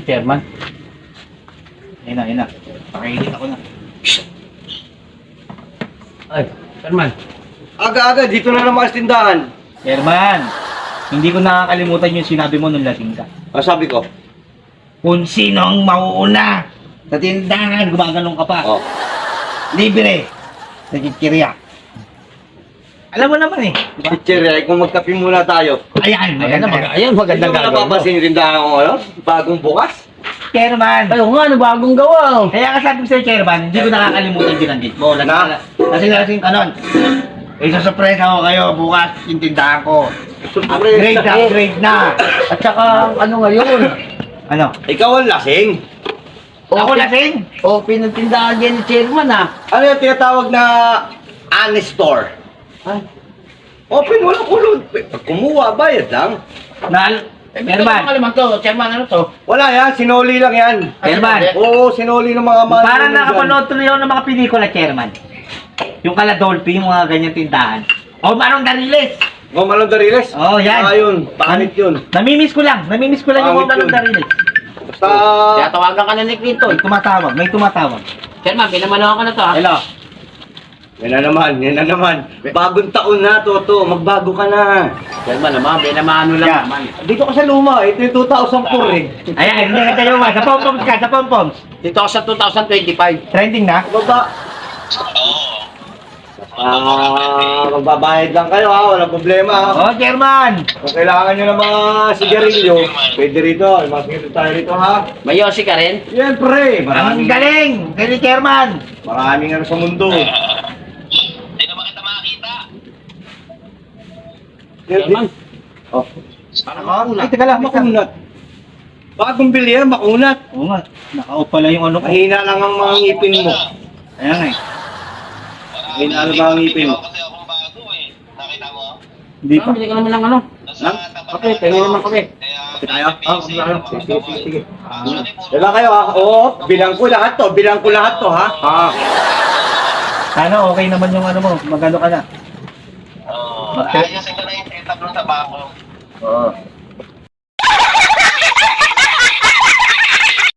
chairman. Ayun na. Pakainit ako na. Ay, chairman. Aga-aga, dito na naman sa tindahan. Chairman, hindi ko nakakalimutan yung sinabi mo nung lasing ka. Sabi ko? Kung sino ang mauuna sa tindahan, gumaganong ka pa. Oh. Libre. Sa chichirya. Alam mo naman eh. Diba? Chichirya, kung magkape muna tayo. Ayan, magandang Hindi mo napapansin yung tindahan ko ngayon? Bagong bukas? Chairman. Ayaw nga, bagong gawa. Kaya ka sabi ko sa'yo, Chairman, hindi ko nakakalimutan binanggit mo. Lasing ka nun. Isa-surprise ako kayo bukas yung tindahan ko. Upgrade na. At saka, ano ngayon? Ano? Ikaw ang lasing. Ako lasing? O, pinagtindahan yan ni chairman ah. Ano yung tinatawag na honest store? Ay, Open mo lang kulod. Pag kumuha, bayad lang. Chairman. Chairman, ano to? Wala yan, sinoli lang yan. Chairman. Oo, sinoli ng mga man. Parang nakapanood tuloy ako ng mga pelikula, Chairman. Yung Kaladolphi, yung mga ganyan tindahan. O, Manong Dariles. Oh, Manong Dariles? Oh, yan. Yun, pangit yun. Namimiss ko lang yung Pangit mga Manong yun. Dariles. Basta... Kaya tawagan ka na ni Clinton. May tumatawag. Chairman, pinamanawan ka na to ah. Hello. Yan na naman. Bagong taon na, Toto. Magbago ka na. Chairman naman, pinamano lang Yeah. naman. Dito ka sa luma, ito yung 2004 eh. Ayan, hindi ka tayo ba? Sa pompoms ka, sa pompoms. Dito ako sa 2025. Trending na. Baba. Magbabayad lang kayo ha, walang problema ha. Oh, Chairman. Kung kailangan nyo ng mga sigarilyo, pwede rito, masigito tayo rito ha. May yosi ka rin? Siyempre, Ang maraming galing Chairman. maraming ano sa mundo. Hindi naman kita makakita. Chairman. Oh, Ay, teka lang. makunat. Bagong bili yan, makunat. Oo nga. Naka-off pala yung ano ko. Mahina lang ang mga ngipin mo. Ayan nga eh. Ayun, ano ba ang ngipin mo? Kasi akong bago eh. Nakita mo? Hindi pa. Bili ka naman lang ano. Nasa Lang? tapat Okay, ng- tingin naman kami. Kaya Kapit tayo? busy, Sige. Actually, puro- Diba kayo ha? Oo, bilang ko lahat to ha. Sana okay naman yung ano mo. Magano ka na. Oo, ayusin ko na yung setup ng tabako. Oo.